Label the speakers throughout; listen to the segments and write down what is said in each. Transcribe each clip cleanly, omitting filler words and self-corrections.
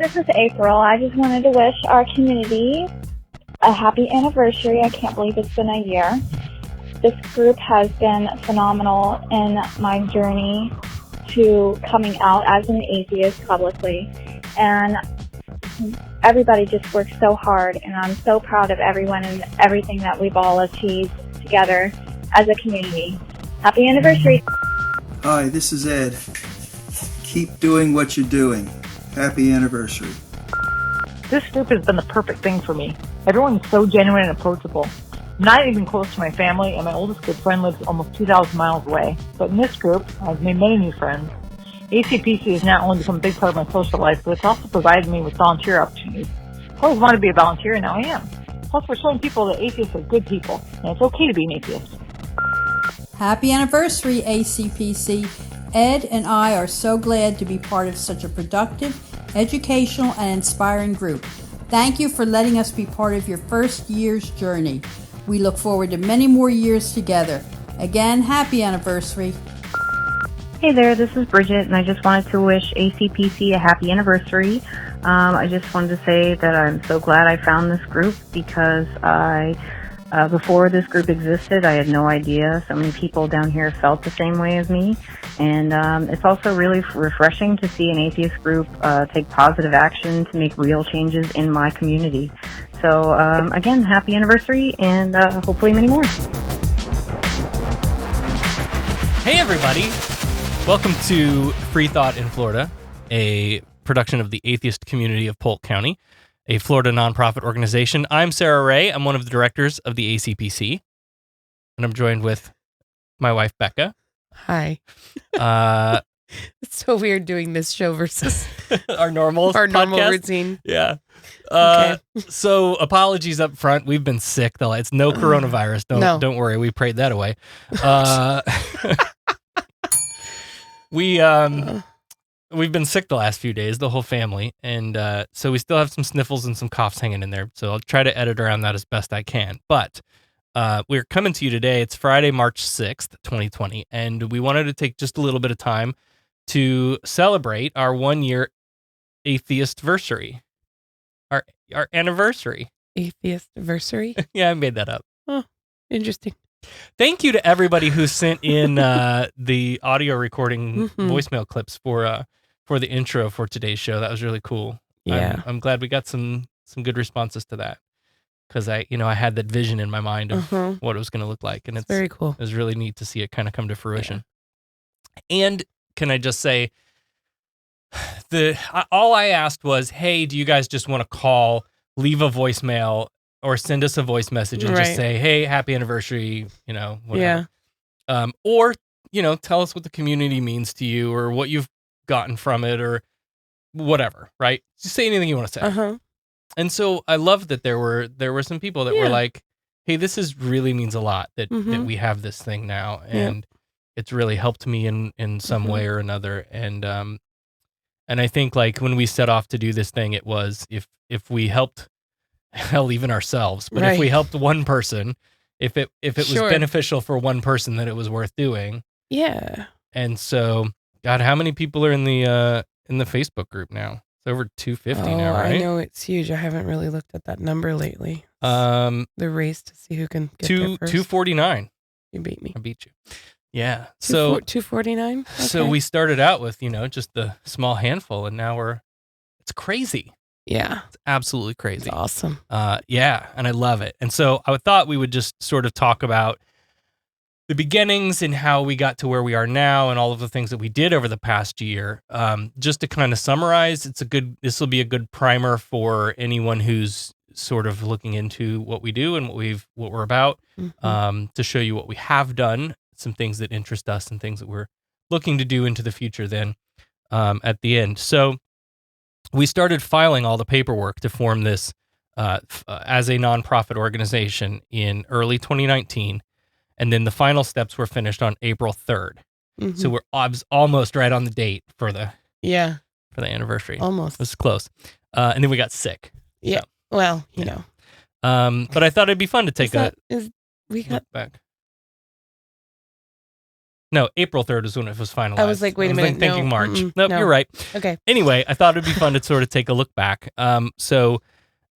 Speaker 1: this is April. I just wanted to wish our community a happy anniversary. I can't believe it's been a year. This group has been phenomenal in my journey to coming out as an atheist publicly. And everybody just works so hard, and I'm so proud of everyone and everything that we've all achieved together as a community. Happy anniversary.
Speaker 2: Hi, this is Ed. Keep doing what you're doing. Happy anniversary.
Speaker 3: This group has been the perfect thing for me. Everyone's so genuine and approachable. I'm not even close to my family, and my oldest good friend lives almost 2,000 miles away. But in this group, I've made many new friends. ACPC has not only become a big part of my social life, but it's also provided me with volunteer opportunities. I always wanted to be a volunteer, and now I am. Plus, we're showing people that atheists are good people, and it's okay to be an atheist.
Speaker 4: Happy anniversary, ACPC. Ed and I are so glad to be part of such a productive, educational, and inspiring group. Thank you for letting us be part of your first year's journey. We look forward to many more years together. Again, happy anniversary.
Speaker 5: Hey there, this is Bridget, and I just wanted to wish ACPC a happy anniversary. I just wanted to say that I'm so glad I found this group because before this group existed, I had no idea so many people down here felt the same way as me. And it's also really refreshing to see an atheist group take positive action to make real changes in my community. So again, happy anniversary, and hopefully many more.
Speaker 6: Hey everybody! Welcome to Freethought in Florida, a production of the atheist community of Polk County, a Florida nonprofit organization. I'm Sarah Ray. I'm one of the directors of the ACPC, and I'm joined with my wife, Becca.
Speaker 7: Hi. It's so weird doing this show versus
Speaker 6: our normal
Speaker 7: routine.
Speaker 6: Yeah.
Speaker 7: Okay.
Speaker 6: So apologies up front. We've been sick though. It's no coronavirus. Don't worry. We prayed that away. We've been sick the last few days, the whole family, and so we still have some sniffles and some coughs hanging in there. So I'll try to edit around that as best I can. But we're coming to you today. It's Friday, March 6th, 2020, and we wanted to take just a little bit of time to celebrate our 1-year atheist-versary, our anniversary.
Speaker 7: Atheist-versary?
Speaker 6: Yeah, I made that up.
Speaker 7: Oh, interesting.
Speaker 6: Thank you to everybody who sent in the audio recording voicemail clips for the intro for today's show. That was really cool.
Speaker 7: Yeah,
Speaker 6: I'm glad we got some good responses to that because I had that vision in my mind of what it was going to look like, and it's
Speaker 7: very cool.
Speaker 6: It was really neat to see it kind of come to fruition. Yeah. And can I just say, all I asked was, hey, do you guys just want to call, leave a voicemail, or send us a voice message and just say, hey, happy anniversary, whatever. Yeah. Or, tell us what the community means to you or what you've gotten from it or whatever, right? Just say anything you want to say. And so I love that there were some people that were like, hey, this really means a lot that we have this thing now. And it's really helped me in some way or another. And I think like when we set off to do this thing, it was if we helped, hell, even ourselves, but if we helped one person, if it was beneficial for one person, then it was worth doing.
Speaker 7: Yeah.
Speaker 6: And so, God, how many people are in the Facebook group now? It's over 250 now, right?
Speaker 7: I know it's huge. I haven't really looked at that number lately. The race to see who can get there first. 249.
Speaker 6: You beat me. I beat you. Yeah.
Speaker 7: 249. Okay.
Speaker 6: So we started out with just the small handful, and now it's crazy.
Speaker 7: Yeah.
Speaker 6: It's absolutely crazy.
Speaker 7: It's awesome.
Speaker 6: Yeah, and I love it. And so I thought we would just sort of talk about the beginnings and how we got to where we are now and all of the things that we did over the past year. Just to kind of summarize, this will be a good primer for anyone who's sort of looking into what we do and what we're about, to show you what we have done, some things that interest us and things that we're looking to do into the future then at the end. So we started filing all the paperwork to form this as a nonprofit organization in early 2019, and then the final steps were finished on April 3rd. So we're almost right on the date for the anniversary.
Speaker 7: Almost.
Speaker 6: It was close. And then we got sick.
Speaker 7: Yeah.
Speaker 6: So,
Speaker 7: well,
Speaker 6: but I thought it'd be fun to take
Speaker 7: we got
Speaker 6: look back. No, April 3rd is when it was finalized.
Speaker 7: I was like, wait a minute.
Speaker 6: Thinking
Speaker 7: no,
Speaker 6: March.
Speaker 7: No.
Speaker 6: You're right.
Speaker 7: Okay.
Speaker 6: Anyway, I thought it'd be fun to sort of take a look back. So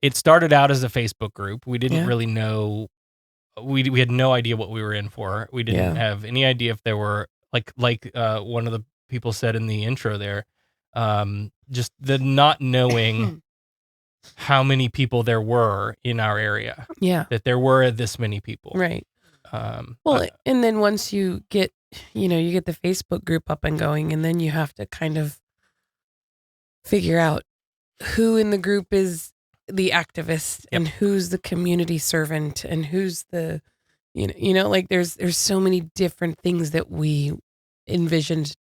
Speaker 6: it started out as a Facebook group. We didn't really know. We had no idea what we were in for. We didn't have any idea if there were like one of the people said in the intro there, just the not knowing how many people there were in our area.
Speaker 7: Yeah.
Speaker 6: That there were this many people.
Speaker 7: Right. And then once you get, you get the Facebook group up and going, and then you have to kind of figure out who in the group is the activist and who's the community servant and who's the, like there's so many different things that we envisioned.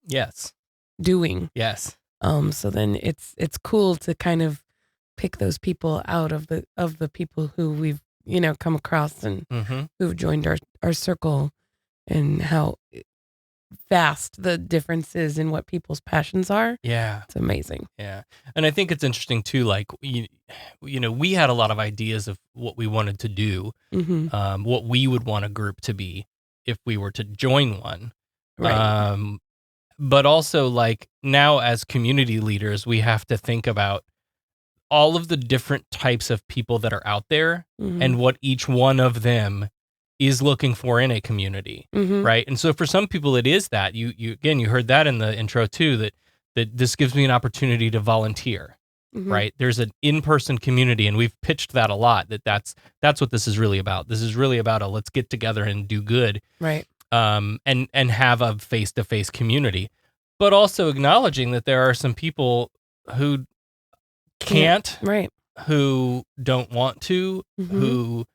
Speaker 6: Yes.
Speaker 7: Doing.
Speaker 6: Yes.
Speaker 7: So then it's cool to kind of pick those people out of the people who we've, come across and who've joined our circle, and how vast the differences in what people's passions are.
Speaker 6: Yeah.
Speaker 7: It's amazing.
Speaker 6: Yeah. And I think it's interesting too, like, we had a lot of ideas of what we wanted to do, what we would want a group to be if we were to join one.
Speaker 7: Right.
Speaker 6: But also, like, now as community leaders, we have to think about all of the different types of people that are out there and what each one of them is looking for in a community, right? And so for some people, it is that you heard that in the intro too, that this gives me an opportunity to volunteer, right? There's an in-person community, and we've pitched that a lot. That's what this is really about. This is really about a let's get together and do good,
Speaker 7: right?
Speaker 6: And have a face-to-face community, but also acknowledging that there are some people who can't,
Speaker 7: right?
Speaker 6: Who don't want to, who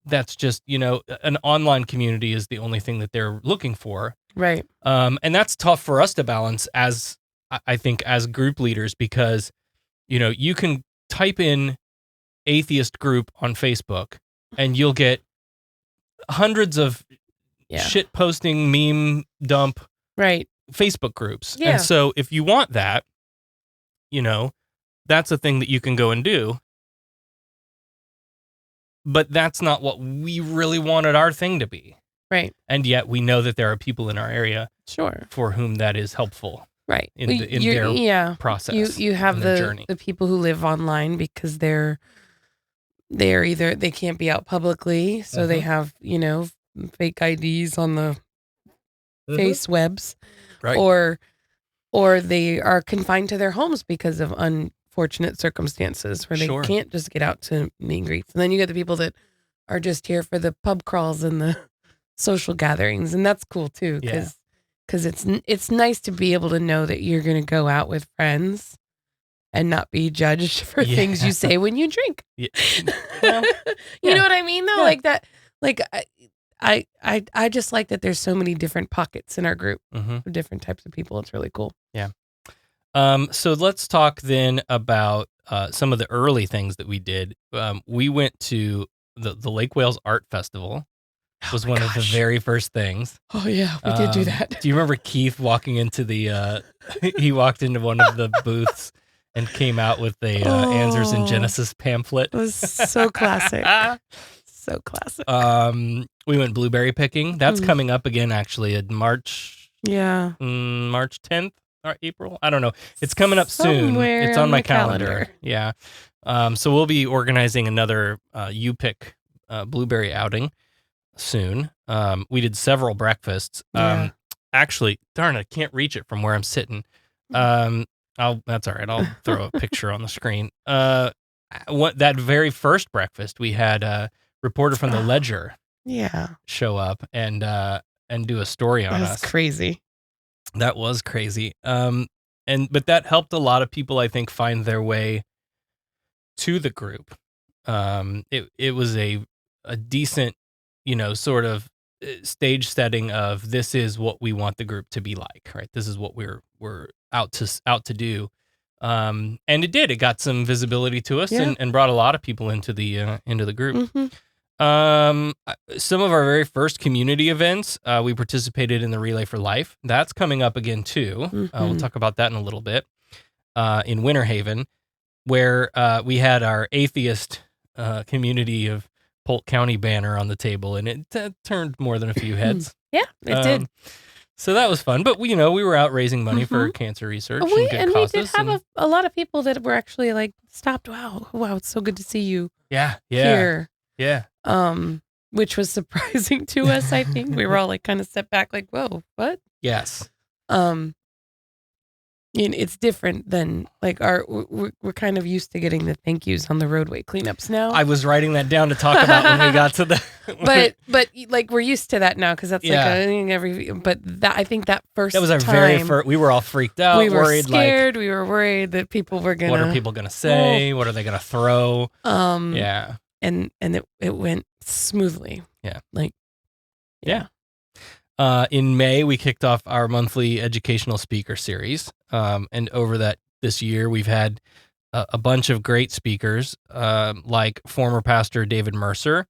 Speaker 6: that's just, an online community is the only thing that they're looking for.
Speaker 7: Right.
Speaker 6: And that's tough for us to balance as, I think, as group leaders, because, you can type in atheist group on Facebook and you'll get hundreds of shit posting, meme dump,
Speaker 7: right,
Speaker 6: Facebook groups.
Speaker 7: Yeah.
Speaker 6: And so if you want that, that's a thing that you can go and do. But that's not what we really wanted our thing to be.
Speaker 7: Right.
Speaker 6: And yet we know that there are people in our area
Speaker 7: for
Speaker 6: whom that is helpful.
Speaker 7: Right.
Speaker 6: In their process.
Speaker 7: You have the
Speaker 6: journey.
Speaker 7: The people who live online because they're either they can't be out publicly, so they have, fake IDs on the face webs.
Speaker 6: Right.
Speaker 7: Or they are confined to their homes because of unfortunate circumstances where they can't just get out to meet and greets. And then you get the people that are just here for the pub crawls and the social gatherings, and that's cool too, because it's nice to be able to know that you're going to go out with friends and not be judged for things you say when you drink.
Speaker 6: Yeah.
Speaker 7: You know what I mean though? Like that, like I just like that there's so many different pockets in our group of different types of people. It's really cool.
Speaker 6: Yeah. So let's talk then about some of the early things that we did. We went to the Lake Wales Art Festival. Was one of the very first things.
Speaker 7: Oh yeah, we did do that.
Speaker 6: Do you remember Keith walking into he walked into one of the booths and came out with a Answers in Genesis pamphlet?
Speaker 7: It was so classic. So classic.
Speaker 6: We went blueberry picking. That's coming up again actually in March.
Speaker 7: Yeah.
Speaker 6: March 10th or April. I don't know. It's coming up soon.
Speaker 7: Somewhere
Speaker 6: It's on my
Speaker 7: calendar.
Speaker 6: Yeah. So we'll be organizing another You Pick blueberry outing soon. We did several breakfasts. Actually, darn, I can't reach it from where I'm sitting. That's all right. I'll throw a picture on the screen. That very first breakfast, we had a reporter from the Ledger show up and do a story on us.
Speaker 7: That's crazy.
Speaker 6: That was crazy. But that helped a lot of people, I think, find their way to the group. It was a decent, sort of stage setting of this is what we want the group to be like, right? This is what we're out to do. And it did. It got some visibility to us and brought a lot of people into the group. Some of our very first community events, we participated in the Relay for Life. That's coming up again too. We'll talk about that in a little bit. In Winter Haven, where we had our atheist community of Polk County banner on the table, and it turned more than a few heads.
Speaker 7: Yeah, it did.
Speaker 6: So that was fun. But we were out raising money for cancer research and good causes.
Speaker 7: We did have a lot of people that were actually like stopped. Wow, it's so good to see you.
Speaker 6: Yeah,
Speaker 7: here.
Speaker 6: Yeah.
Speaker 7: Which was surprising to us. I think we were all like kind of stepped back, like, whoa, what?
Speaker 6: Yes.
Speaker 7: It's different than like we're kind of used to getting the thank yous on the roadway cleanups now.
Speaker 6: I was writing that down to talk about when we got to the.
Speaker 7: but like we're used to that now because that's like every. But that I think that was our
Speaker 6: very first. We were all freaked out.
Speaker 7: We were
Speaker 6: worried,
Speaker 7: scared. We were worried that people were gonna.
Speaker 6: What are people gonna say? What are they gonna throw? Yeah.
Speaker 7: And it went smoothly.
Speaker 6: Yeah.
Speaker 7: Yeah.
Speaker 6: In May, we kicked off our monthly educational speaker series. And over this year, we've had a bunch of great speakers, like former pastor David Mercer,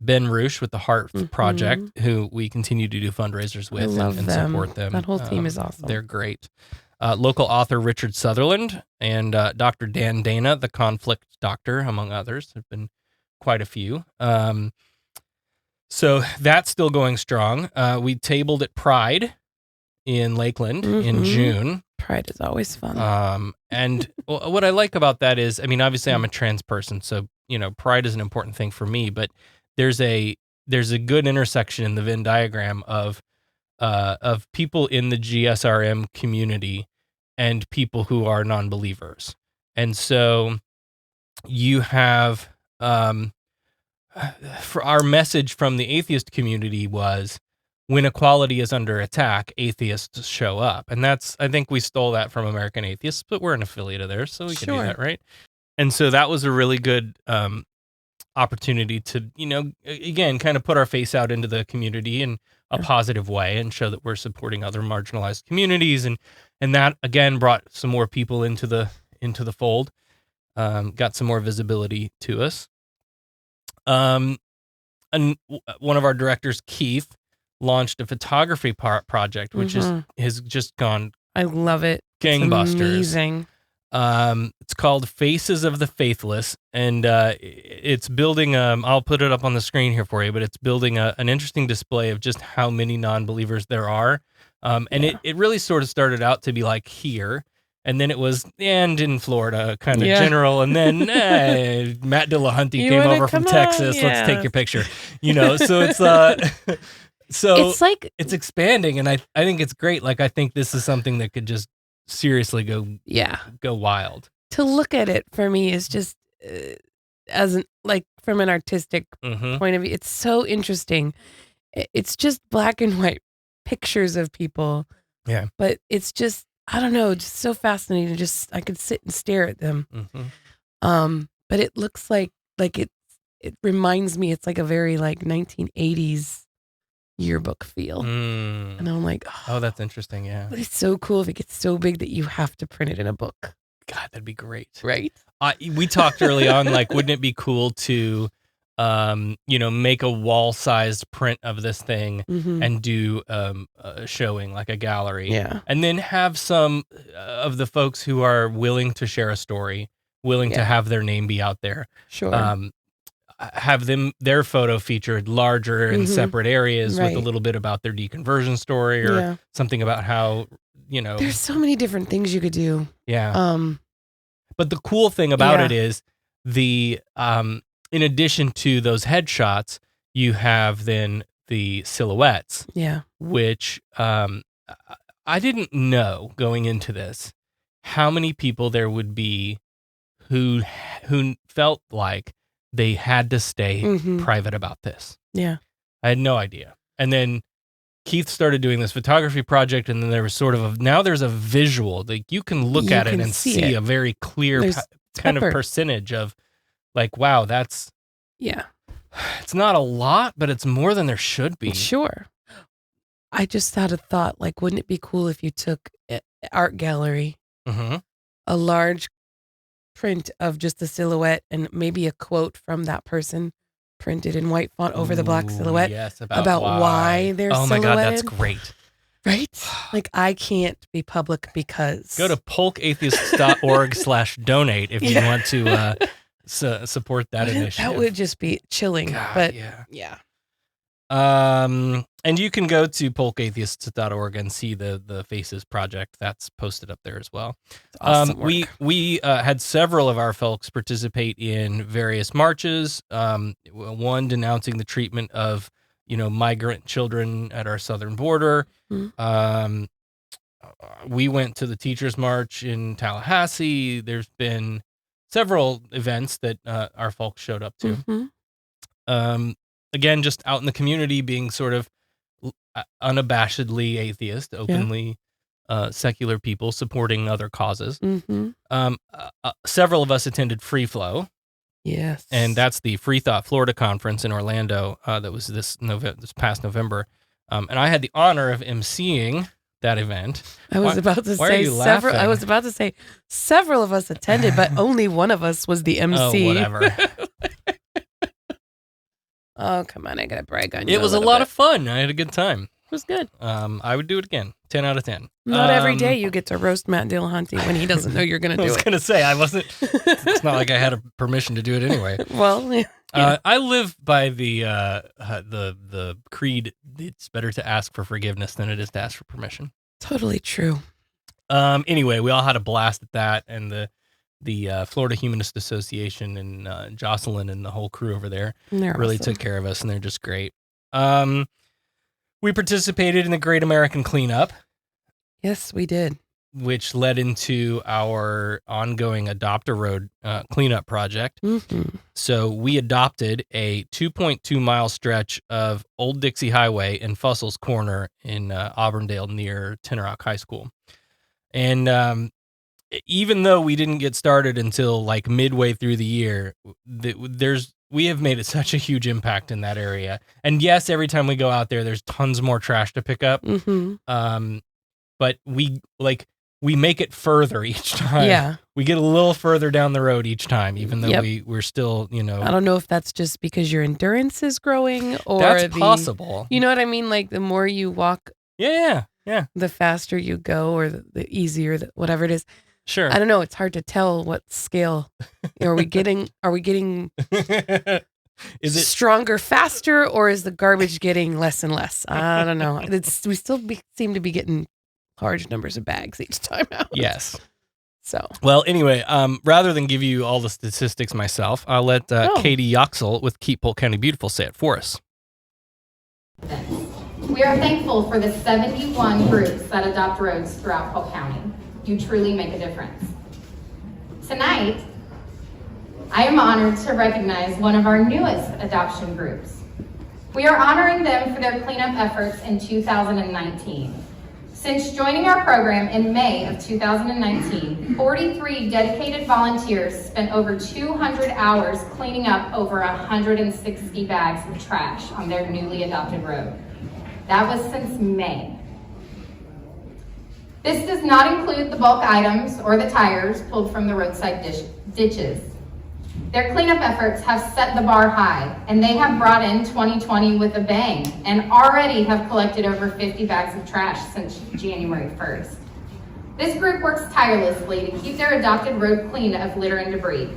Speaker 6: Ben Roosh with the Heart Project, who we continue to do fundraisers with and support them.
Speaker 7: That whole team is awesome.
Speaker 6: They're great. Local author Richard Sutherland and Dr. Dan Dana, the conflict doctor, among others, have been quite a few. So that's still going strong. We tabled at Pride in Lakeland in June.
Speaker 7: Pride is always fun.
Speaker 6: And what I like about that is, obviously I'm a trans person, so pride is an important thing for me. But there's a good intersection in the Venn diagram of people in the GSRM community and people who are non-believers, and so you have. For our message from the atheist community was, when equality is under attack, atheists show up. And I think we stole that from American Atheists, but we're an affiliate of theirs, so we can do that, right? And so that was a really good opportunity to, again, kind of put our face out into the community in a positive way and show that we're supporting other marginalized communities. And that, again, brought some more people into the fold, got some more visibility to us. And one of our directors, Keith, launched a photography project, which has just gone.
Speaker 7: I love it.
Speaker 6: Gangbusters.
Speaker 7: It's amazing.
Speaker 6: It's called Faces of the Faithless, and it's building. I'll put it up on the screen here for you, but it's building an interesting display of just how many non-believers there are. It really sort of started out to be like here. And then it was, and in Florida, kind of general. And then Matt Dillahunty came over from Texas. Let's take your picture. So it's
Speaker 7: it's like
Speaker 6: it's expanding, and I think it's great. Like, I think this is something that could just seriously go wild.
Speaker 7: To look at it for me is just from an artistic point of view, it's so interesting. It's just black and white pictures of people.
Speaker 6: Yeah,
Speaker 7: but it's just. I don't know, just so fascinating. I could sit and stare at them. But it looks like it reminds me, it's like a very like 1980s yearbook feel. And I'm like,
Speaker 6: oh, that's interesting. Yeah.
Speaker 7: But it's so cool if it gets so big that you have to print it in a book.
Speaker 6: God, that'd be great.
Speaker 7: Right?
Speaker 6: We talked early on, like, wouldn't it be cool to, make a wall-sized print of this thing and do a showing, like a gallery.
Speaker 7: Yeah.
Speaker 6: And then have some of the folks who are willing to share a story, willing to have their name be out there.
Speaker 7: Sure.
Speaker 6: Have their photo featured larger in separate areas with a little bit about their deconversion story or something about how,
Speaker 7: There's so many different things you could do.
Speaker 6: Yeah. But the cool thing about it is in addition to those headshots, you have then the silhouettes.
Speaker 7: Yeah.
Speaker 6: Which I didn't know going into this how many people there would be who felt like they had to stay private about this.
Speaker 7: Yeah.
Speaker 6: I had no idea. And then Keith started doing this photography project, and then there was sort of now there's a visual. Like, you can look at it and see a very clear kind of percentage of, like, wow, that's...
Speaker 7: Yeah.
Speaker 6: It's not a lot, but it's more than there should be.
Speaker 7: Sure. I just had a thought, like, wouldn't it be cool if you took an art gallery, a large print of just a silhouette and maybe a quote from that person printed in white font over the black silhouette about why they're silhouetted?
Speaker 6: Oh my God, that's great.
Speaker 7: Right? Like, I can't be public because...
Speaker 6: Go to polkatheist.org/donate if you want to support that initiative.
Speaker 7: That would just be chilling.
Speaker 6: God,
Speaker 7: but
Speaker 6: yeah. And you can go to polkatheists.org and see the Faces project that's posted up there as well.
Speaker 7: Awesome work.
Speaker 6: We had several of our folks participate in various marches. One denouncing the treatment of migrant children at our southern border.
Speaker 7: Mm-hmm.
Speaker 6: We went to the Teachers March in Tallahassee. There's been several events that our folks showed up to.
Speaker 7: Mm-hmm.
Speaker 6: Again, just out in the community, being sort of unabashedly atheist, openly secular people supporting other causes.
Speaker 7: Mm-hmm.
Speaker 6: Several of us attended Free Flow.
Speaker 7: Yes.
Speaker 6: And that's the Freethought Florida conference in Orlando that was this past November. And I had the honor of emceeing that event.
Speaker 7: I was about to say several of us attended, but only one of us was the MC.
Speaker 6: Oh, whatever.
Speaker 7: Oh, come on. I got to brag on you.
Speaker 6: It was a lot of fun. I had a good time.
Speaker 7: It was good.
Speaker 6: I would do it again. 10 out of 10.
Speaker 7: Not every day you get to roast Matt Dillahunty when he doesn't know you're going to do it.
Speaker 6: I was going to say, it's not like I had a permission to do it anyway.
Speaker 7: Well, yeah.
Speaker 6: I live by the creed, it's better to ask for forgiveness than it is to ask for permission.
Speaker 7: Totally true.
Speaker 6: Anyway, we all had a blast at that, and the Florida Humanist Association and Jocelyn and the whole crew over there really
Speaker 7: awesome.
Speaker 6: took care of us, and they're just great. We participated in the Great American Cleanup.
Speaker 7: Yes, we did.
Speaker 6: Which led into our ongoing Adopt a Road cleanup project.
Speaker 7: Mm-hmm.
Speaker 6: So we adopted a 2.2 mile stretch of Old Dixie Highway in Fussell's Corner in Auburndale near Tenorock High School. And even though we didn't get started until like midway through the year, we have made such a huge impact in that area. And yes, every time we go out there, there's tons more trash to pick up.
Speaker 7: Mm-hmm.
Speaker 6: But we make it further each time.
Speaker 7: Yeah.
Speaker 6: We get a little further down the road each time, even though we're still,
Speaker 7: I don't know if that's just because your endurance is growing or
Speaker 6: that's possible.
Speaker 7: You know what I mean? Like the more you walk,
Speaker 6: yeah,
Speaker 7: the faster you go, or the easier, whatever it is.
Speaker 6: Sure.
Speaker 7: I don't know. It's hard to tell what scale. Are we getting is it stronger faster, or is the garbage getting less and less? I don't know. We still seem to be getting large numbers of bags each time out.
Speaker 6: Yes.
Speaker 7: So.
Speaker 6: Well, anyway, rather than give you all the statistics myself, I'll let Katie Yoxel with Keep Polk County Beautiful say it for us.
Speaker 8: We are thankful for the 71 groups that adopt roads throughout Polk County. You truly make a difference. Tonight, I am honored to recognize one of our newest adoption groups. We are honoring them for their cleanup efforts in 2019. Since joining our program in May of 2019, 43 dedicated volunteers spent over 200 hours cleaning up over 160 bags of trash on their newly adopted road. That was since May. This does not include the bulk items or the tires pulled from the roadside ditches. Their cleanup efforts have set the bar high, and they have brought in 2020 with a bang and already have collected over 50 bags of trash since January 1st. This group works tirelessly to keep their adopted road clean of litter and debris.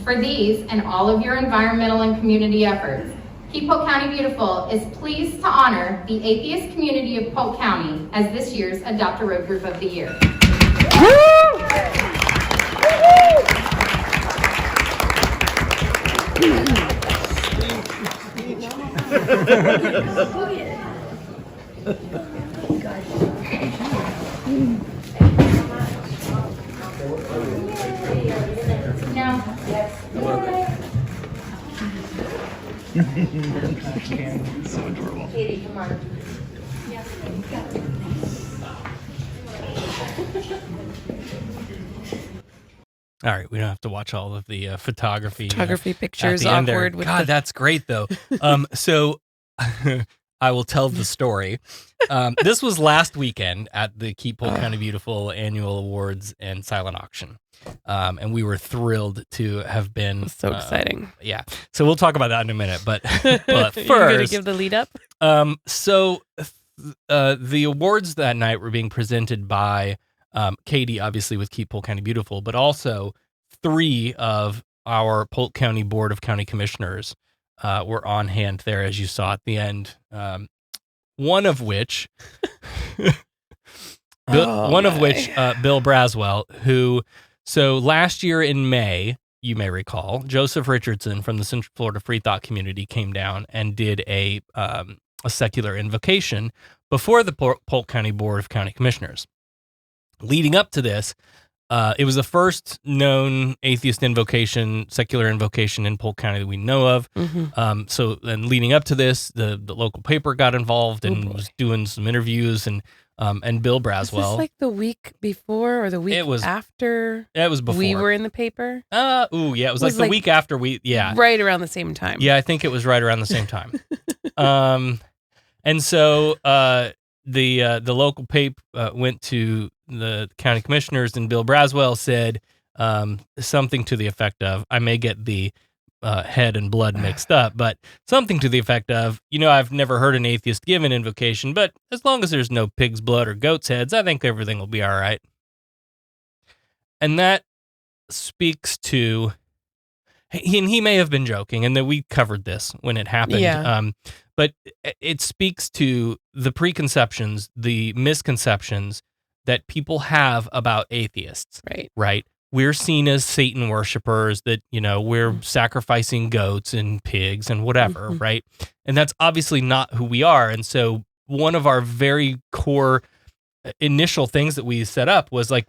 Speaker 8: For these and all of your environmental and community efforts, Keep Polk County Beautiful is pleased to honor the atheist community of Polk County as this year's Adopt a Road Group of the Year.
Speaker 6: So adorable.
Speaker 8: Katie, come on.
Speaker 6: All right, we don't have to watch all of the photography
Speaker 7: pictures.
Speaker 6: Awkward. God, that's great though. So I will tell the story. This was last weekend at the Keep Polk County Beautiful Annual Awards and Silent Auction. And we were thrilled to have been
Speaker 7: so exciting.
Speaker 6: Yeah. So we'll talk about that in a minute, but first,
Speaker 7: you're gonna give the lead up.
Speaker 6: So the awards that night were being presented by Katie, obviously with Keep Polk County Beautiful, but also 3 of our Polk County Board of County Commissioners were on hand there, as you saw at the end. One of which, Bill Braswell, who, so last year in May, you may recall, Joseph Richardson from the Central Florida Freethought community came down and did a secular invocation before the Polk County Board of County Commissioners. Leading up to this, it was the first known atheist invocation, secular invocation in Polk County that we know of. So then leading up to this, the local paper got involved and was doing some interviews, and Bill Braswell.
Speaker 7: Was this like the week before or the week after?
Speaker 6: It was before.
Speaker 7: We were in the paper?
Speaker 6: It was like the week after
Speaker 7: Right around the same time.
Speaker 6: Yeah, I think it was right around the same time. And so the local paper went to the county commissioners, and Bill Braswell said something to the effect of, I may get the head and blood mixed up, but something to the effect of, I've never heard an atheist give an invocation, but as long as there's no pig's blood or goat's heads, I think everything will be all right. And that speaks to, and he may have been joking, and that we covered this when it happened.
Speaker 7: Yeah.
Speaker 6: But it speaks to the preconceptions, the misconceptions that people have about atheists. Right. We're seen as Satan worshipers, that, we're sacrificing goats and pigs and whatever, right? And that's obviously not who we are. And so one of our very core initial things that we set up was like,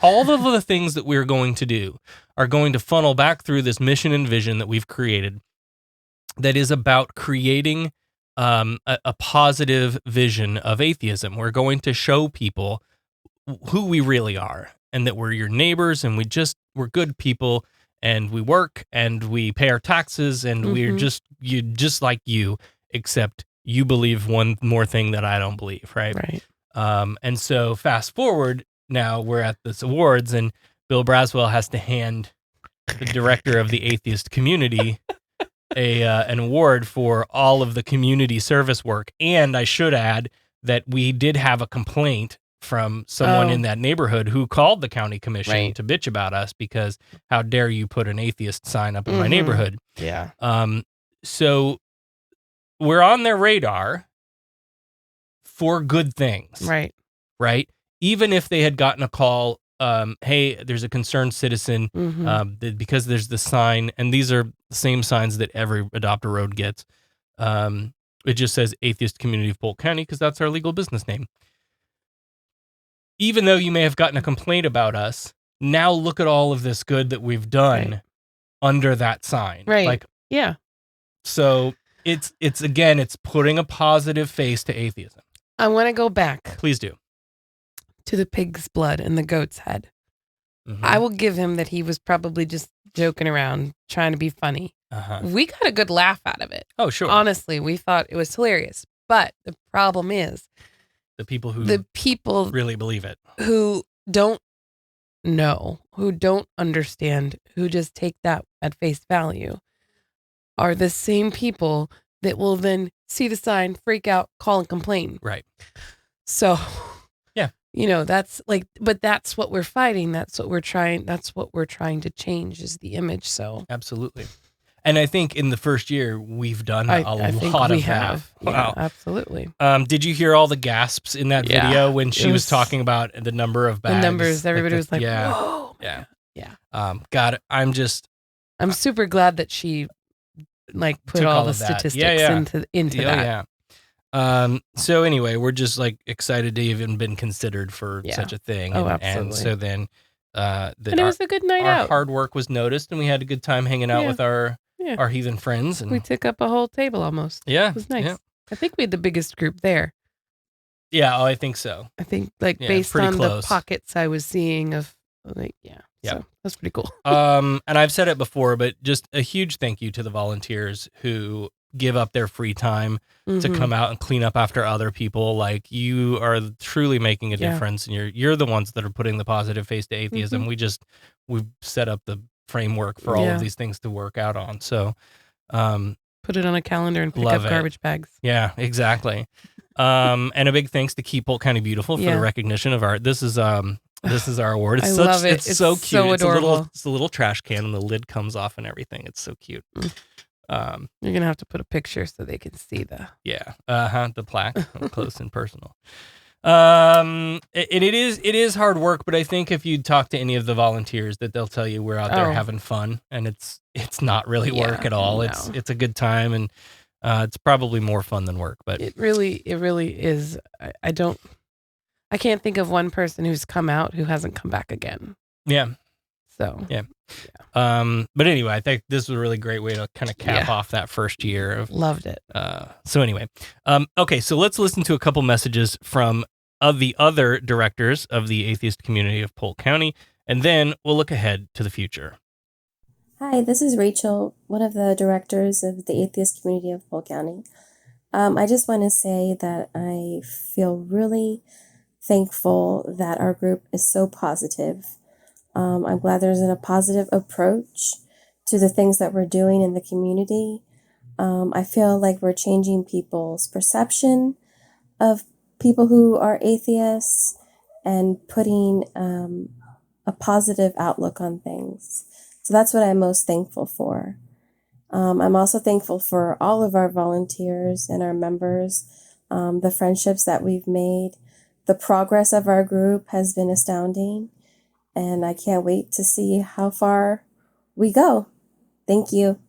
Speaker 6: all of the things that we're going to do are going to funnel back through this mission and vision that we've created that is about creating a positive vision of atheism. We're going to show people who we really are, and that we're your neighbors, and we're good people, and we work and we pay our taxes, and we're just like you, except you believe one more thing that I don't believe, right? And so fast forward, now we're at this awards, and Bill Braswell has to hand the director of the atheist community an award for all of the community service work. And I should add that we did have a complaint from someone in that neighborhood who called the county commission to bitch about us, because how dare you put an atheist sign up in my neighborhood?
Speaker 7: Yeah.
Speaker 6: So we're on their radar for good things. Right. Even if they had gotten a call, hey, there's a concerned citizen, because there's the sign, and these are the same signs that every Adopt a Road gets. It just says Atheist Community of Polk County, because that's our legal business name. Even though you may have gotten a complaint about us, now look at all of this good that we've done under that sign. So it's putting a positive face to atheism.
Speaker 7: I want to go back.
Speaker 6: Please do.
Speaker 7: To the pig's blood and the goat's head. I will give him that he was probably just joking around, trying to be funny. We got a good laugh out of it.
Speaker 6: Oh, sure.
Speaker 7: Honestly, we thought it was hilarious. But the problem is, the people
Speaker 6: really believe it,
Speaker 7: who don't know, who don't understand, who just take that at face value, are the same people that will then see the sign, freak out, call and complain.
Speaker 6: Right.
Speaker 7: So,
Speaker 6: yeah,
Speaker 7: that's like, but that's what we're fighting. That's what we're trying to change, is the image. So
Speaker 6: absolutely. And I think in the first year, we've done a lot of that.
Speaker 7: Wow. Yeah, absolutely.
Speaker 6: Did you hear all the gasps in that video when she was talking about the number of bags?
Speaker 7: The numbers, everybody was like, whoa.
Speaker 6: Yeah. God, I'm
Speaker 7: super glad that she put all the statistics into that.
Speaker 6: Yeah. So anyway, we're just excited to even been considered for such a thing.
Speaker 7: Absolutely.
Speaker 6: And so then,
Speaker 7: and it was a good night out.
Speaker 6: Our hard work was noticed, and we had a good time hanging out with our heathen friends. And
Speaker 7: we took up a whole table almost.
Speaker 6: Yeah.
Speaker 7: It was nice.
Speaker 6: Yeah.
Speaker 7: I think we had the biggest group there.
Speaker 6: Yeah, I think so.
Speaker 7: I think based on
Speaker 6: close.
Speaker 7: The pockets I was seeing of So that's pretty cool.
Speaker 6: And I've said it before, but just a huge thank you to the volunteers who give up their free time to come out and clean up after other people. You are truly making a difference, and you're the ones that are putting the positive face to atheism. We've set up the framework for all of these things to work out on. So
Speaker 7: put it on a calendar and pick up garbage bags.
Speaker 6: Yeah, exactly. And a big thanks to Keep Polk County Beautiful for the recognition of this is This is our award.
Speaker 7: I love it.
Speaker 6: It's so cute.
Speaker 7: So adorable.
Speaker 6: It's a little trash can, and the lid comes off and everything. It's so cute.
Speaker 7: You're gonna have to put a picture so they can see the
Speaker 6: the plaque up close and personal. It is hard work, but I think if you talk to any of the volunteers, that they'll tell you we're out there having fun, and it's not really work at all. No. It's a good time, and it's probably more fun than work. But
Speaker 7: it really is. I can't think of one person who's come out who hasn't come back again.
Speaker 6: Yeah.
Speaker 7: So
Speaker 6: yeah. But anyway, I think this was a really great way to kind of cap off that first year.
Speaker 7: Loved it.
Speaker 6: So anyway, okay, so let's listen to a couple messages from the other directors of the atheist community of Polk County, and then we'll look ahead to the future.
Speaker 9: Hi, this is Rachel, one of the directors of the atheist community of Polk County. I just want to say that I feel really thankful that our group is so positive. I'm glad there's a positive approach to the things that we're doing in the community. I feel like we're changing people's perception of people who are atheists and putting a positive outlook on things. So that's what I'm most thankful for. I'm also thankful for all of our volunteers and our members, the friendships that we've made. The progress of our group has been astounding, and I can't wait to see how far we go. Thank you.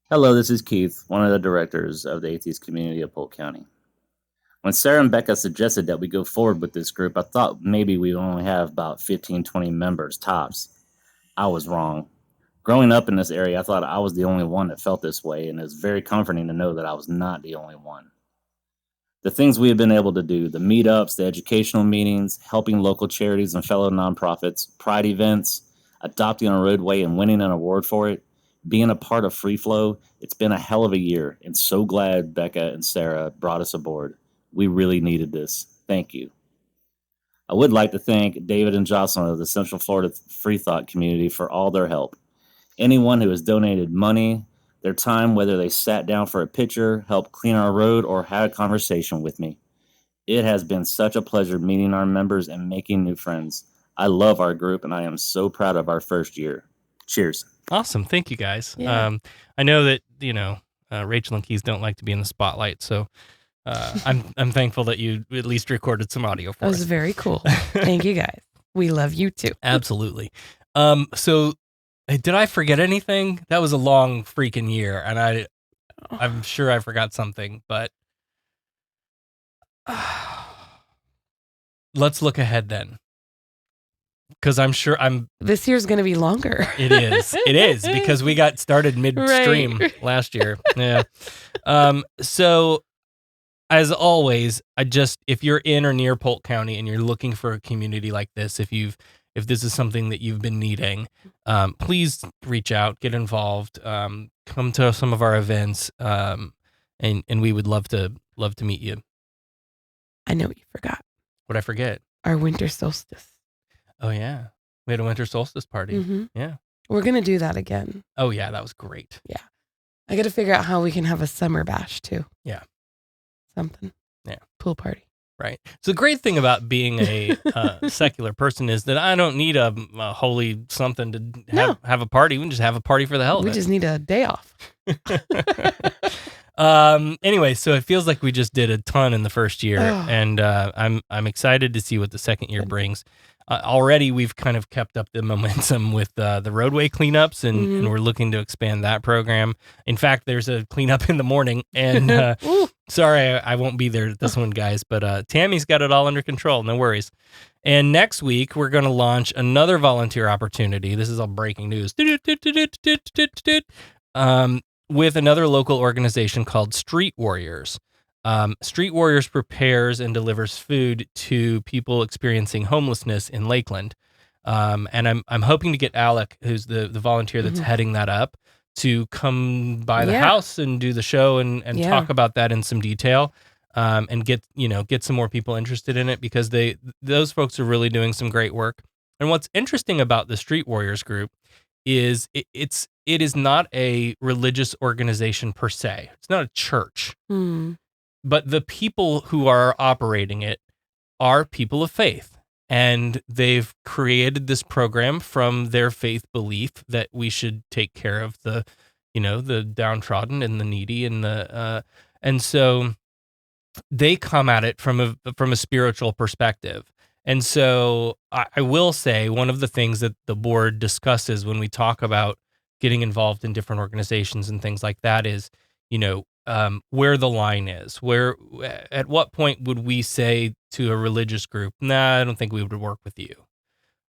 Speaker 10: Hello, this is Keith, one of the directors of the atheist community of Polk County. When Sarah and Becca suggested that we go forward with this group, I thought maybe we only have about 15, 20 members tops. I was wrong. Growing up in this area, I thought I was the only one that felt this way, and it was very comforting to know that I was not the only one. The things we have been able to do, the meetups, the educational meetings, helping local charities and fellow nonprofits, pride events, adopting a roadway and winning an award for it, being a part of Free Flow, it's been a hell of a year, and so glad Becca and Sarah brought us aboard. We really needed this. Thank you. I would like to thank David and Jocelyn of the Central Florida Freethought community for all their help. Anyone who has donated money, their time, whether they sat down for a picture, helped clean our road, or had a conversation with me. It has been such a pleasure meeting our members and making new friends. I love our group, and I am so proud of our first year. Cheers.
Speaker 6: Awesome. Thank you, guys. Yeah. I know that, Rachel and Keith don't like to be in the spotlight, so I'm thankful that you at least recorded some audio for us.
Speaker 7: That was very cool. Thank you, guys. We love you, too.
Speaker 6: Absolutely. So did I forget anything? That was a long freaking year, and I'm sure I forgot something, but let's look ahead then. Because I'm sure
Speaker 7: this year's going to be longer.
Speaker 6: It is because we got started midstream last year. Yeah. So as always, if you're in or near Polk County and you're looking for a community like this, if this is something that you've been needing, please reach out, get involved, come to some of our events, and we would love to meet you.
Speaker 7: I know what you forgot.
Speaker 6: What'd I forget?
Speaker 7: Our winter solstice.
Speaker 6: Oh yeah, we had a winter solstice party.
Speaker 7: Mm-hmm.
Speaker 6: Yeah,
Speaker 7: we're gonna do that again.
Speaker 6: Oh yeah, that was great.
Speaker 7: Yeah, I got to figure out how we can have a summer bash too.
Speaker 6: Yeah,
Speaker 7: something.
Speaker 6: Yeah,
Speaker 7: pool party.
Speaker 6: Right. So the great thing about being a secular person is that I don't need a holy something to have a party. We can just have a party for the hell of it.
Speaker 7: We just need a day off.
Speaker 6: Anyway, so it feels like we just did a ton in the first year, and I'm excited to see what the second year brings. Already, we've kind of kept up the momentum with the roadway cleanups, and we're looking to expand that program. In fact, there's a cleanup in the morning, and sorry, I won't be there at this one, guys, but Tammy's got it all under control. No worries. And next week, we're going to launch another volunteer opportunity. This is all breaking news. With another local organization called Street Warriors. Street Warriors prepares and delivers food to people experiencing homelessness in Lakeland. And I'm hoping to get Alec, who's the volunteer that's heading that up, to come by the house and do the show and talk about that in some detail, and get some more people interested in it, because those folks are really doing some great work. And what's interesting about the Street Warriors group is it is not a religious organization per se. It's not a church. But the people who are operating it are people of faith. And they've created this program from their faith belief that we should take care of the downtrodden and the needy and so they come at it from a spiritual perspective. And so I will say one of the things that the board discusses when we talk about getting involved in different organizations and things like that is, where the line is. At what point would we say to a religious group, nah, I don't think we would work with you.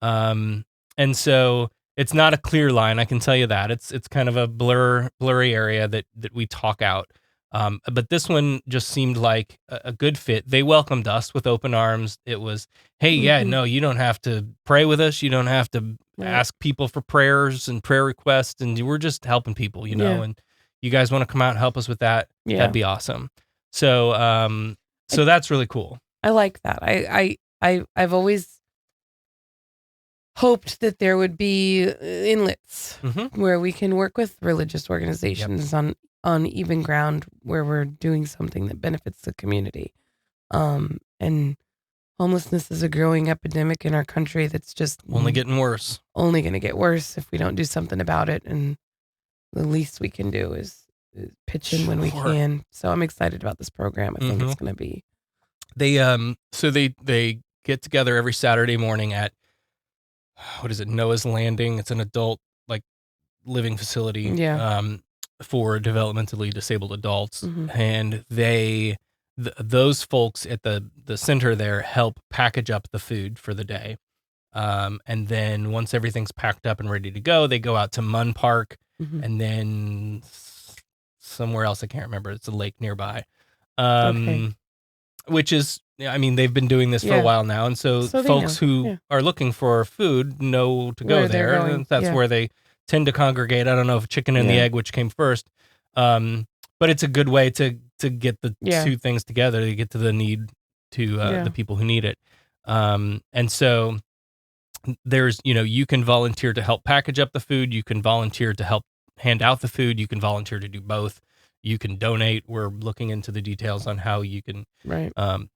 Speaker 6: And so it's not a clear line, I can tell you that. It's kind of a blurry area that we talk out. But this one just seemed like a good fit. They welcomed us with open arms. It was, hey, yeah, no, you don't have to pray with us. You don't have to ask people for prayers and prayer requests. And we're just helping people, and you guys want to come out and help us with that? Yeah. That'd be awesome. So, so that's really cool.
Speaker 7: I like that. I've always hoped that there would be inlets where we can work with religious organizations on even ground where we're doing something that benefits the community. And homelessness is a growing epidemic in our country that's just
Speaker 6: only getting worse.
Speaker 7: Only going to get worse if we don't do something about it. And the least we can do is pitch in when we can. So I'm excited about this program. I think it's going to be.
Speaker 6: They get together every Saturday morning at, what is it, Noah's Landing. It's an adult living facility.
Speaker 7: Yeah.
Speaker 6: For developmentally disabled adults, and those folks at the center there help package up the food for the day, and then once everything's packed up and ready to go, they go out to Munn Park, and then somewhere else I can't remember. It's a lake nearby, which is, I mean, they've been doing this for a while now, and so folks who are looking for food know to go there, and that's where they tend to congregate. I don't know if chicken and the egg, which came first, but it's a good way to get the two things together, to get to the need to the people who need it. And so there's, you can volunteer to help package up the food. You can volunteer to help hand out the food. You can volunteer to do both. You can donate. We're looking into the details on how you can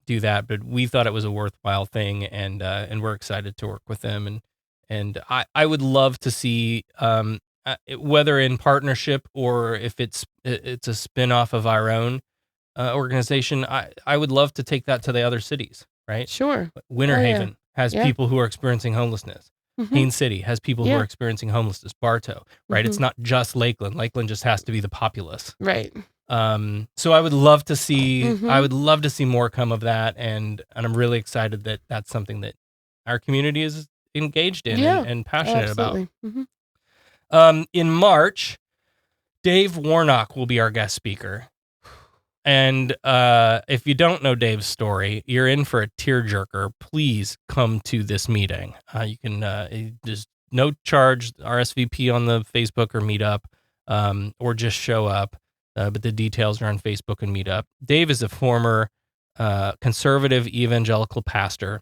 Speaker 6: do that. But we thought it was a worthwhile thing, and we're excited to work with them. And I would love to see, whether in partnership or if it's a spin-off of our own organization, I would love to take that to the other cities, right?
Speaker 7: Sure.
Speaker 6: Winter Haven has people who are experiencing homelessness. Haines City has people who are experiencing homelessness. Bartow, right? It's not just Lakeland. Lakeland just has to be the populace.
Speaker 7: Right.
Speaker 6: So I would love to see, more come of that. And I'm really excited that that's something that our community is engaged in and passionate about. In March, Dave Warnock will be our guest speaker. And if you don't know Dave's story, you're in for a tearjerker. Please come to this meeting. You can just no charge, RSVP on the Facebook or Meetup, or just show up. But the details are on Facebook and Meetup. Dave is a former conservative evangelical pastor.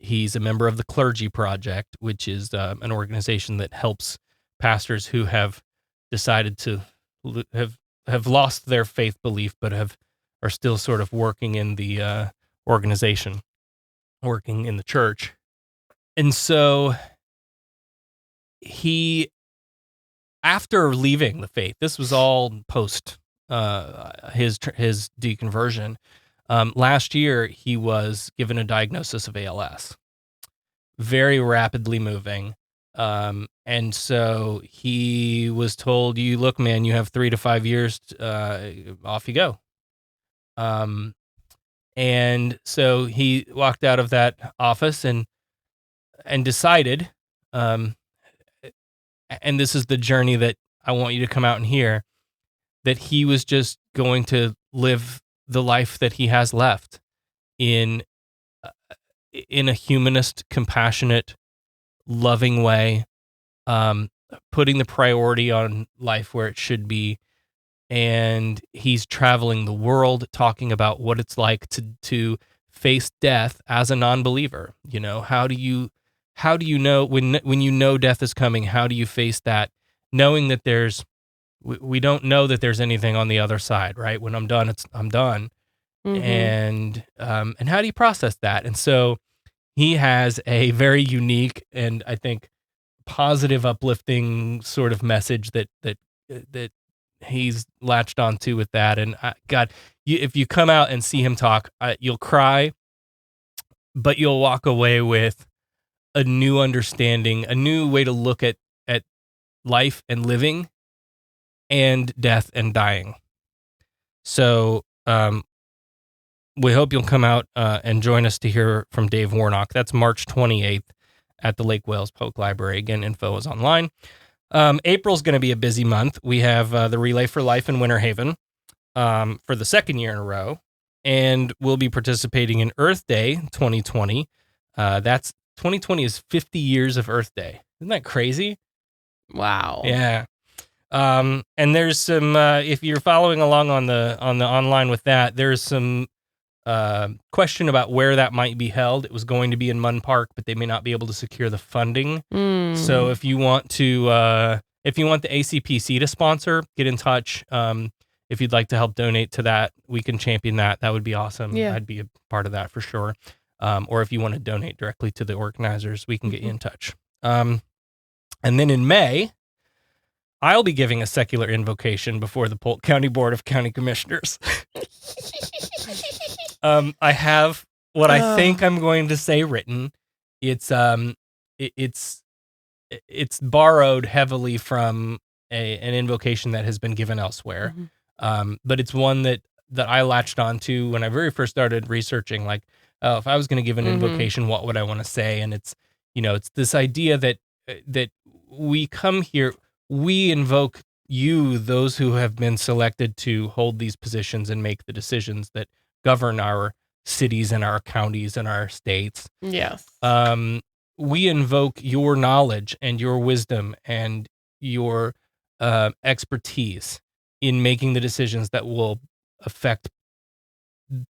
Speaker 6: He's a member of the Clergy Project, which is an organization that helps pastors who have decided to have lost their faith belief, but are still sort of working in the organization, working in the church. And so he, after leaving the faith, this was all post his deconversion. Last year, he was given a diagnosis of ALS, very rapidly moving. And so he was told, look, man, you have 3 to 5 years, off you go. And so he walked out of that office and decided, and this is the journey that I want you to come out and hear, that he was just going to live the life that he has left in a humanist, compassionate, loving way, putting the priority on life where it should be. And he's traveling the world talking about what it's like to face death as a non-believer. How do you know when you know death is coming? How do you face that, knowing that we don't know that there's anything on the other side, right? When I'm done, I'm done. And how do you process that? And so he has a very unique and I think positive, uplifting sort of message that he's latched onto with that. And God, if you come out and see him talk, you'll cry, but you'll walk away with a new understanding, a new way to look at life and living and death and dying. So we hope you'll come out and join us to hear from Dave Warnock. That's March 28th at the Lake Wales Polk Library. Again, info is online. April's going to be a busy month. We have the Relay for Life in Winter Haven for the second year in a row, and we'll be participating in Earth Day 2020. That's 2020 is 50 years of Earth Day. Isn't that crazy?
Speaker 7: Wow.
Speaker 6: Yeah. And there's some if you're following along on the online with that, there's some question about where that might be held. It was going to be in Munn Park, but they may not be able to secure the funding. So if you want the ACPC to sponsor, get in touch. If you'd like to help donate to that, we can champion that. That would be awesome.
Speaker 7: Yeah.
Speaker 6: I'd be a part of that for sure. Or if you want to donate directly to the organizers, we can get you in touch. And then in May, I'll be giving a secular invocation before the Polk County Board of County Commissioners. I have what I think I'm going to say written. It's borrowed heavily from an invocation that has been given elsewhere. But it's one that I latched onto when I very first started researching, like, oh, if I was going to give an invocation, what would I want to say? And it's this idea that we come here, we invoke you, those who have been selected to hold these positions and make the decisions that govern our cities and our counties and our states.
Speaker 7: Yes.
Speaker 6: We invoke your knowledge and your wisdom and your expertise in making the decisions that will affect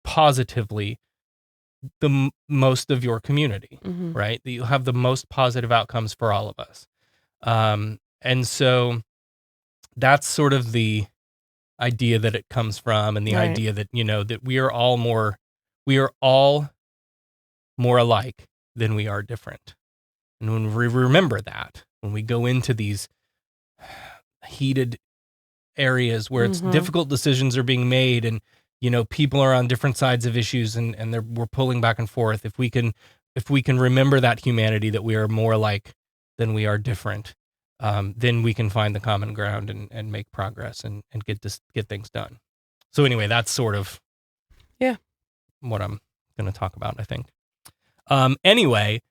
Speaker 6: positively the most of your community, right? That you'll have the most positive outcomes for all of us. And so that's sort of the idea that it comes from, and the idea that, that we are all more alike than we are different. And when we remember that, when we go into these heated areas where it's difficult decisions are being made, and people are on different sides of issues, and we're pulling back and forth, if we can remember that humanity, that we are more alike than we are different, then we can find the common ground and make progress and get things done. So anyway, that's sort of what I'm going to talk about, I think. Anyway,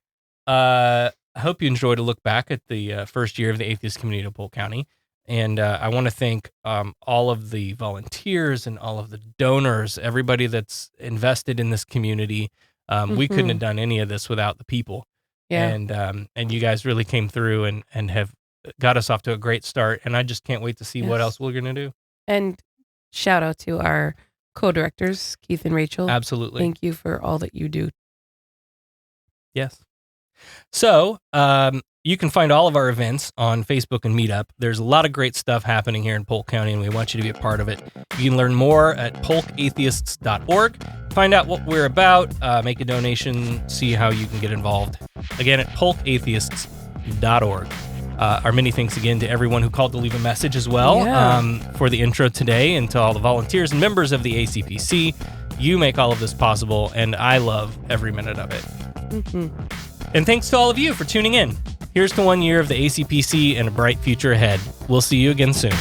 Speaker 6: I hope you enjoyed a look back at the first year of the Atheist Community of Polk County. And I want to thank all of the volunteers and all of the donors, everybody that's invested in this community. We couldn't have done any of this without the people. Yeah. And you guys really came through and have got us off to a great start. And I just can't wait to see what else we're going to do.
Speaker 7: And shout out to our co-directors, Keith and Rachel.
Speaker 6: Absolutely.
Speaker 7: Thank you for all that you do.
Speaker 6: Yes. So, you can find all of our events on Facebook and Meetup. There's a lot of great stuff happening here in Polk County, and we want you to be a part of it. You can learn more at polkatheists.org. Find out what we're about, make a donation, see how you can get involved. Again, at polkatheists.org. Our many thanks again to everyone who called to leave a message as well for the intro today, and to all the volunteers and members of the ACPC. You make all of this possible, and I love every minute of it. And thanks to all of you for tuning in. Here's to 1 year of the ACPC and a bright future ahead. We'll see you again soon.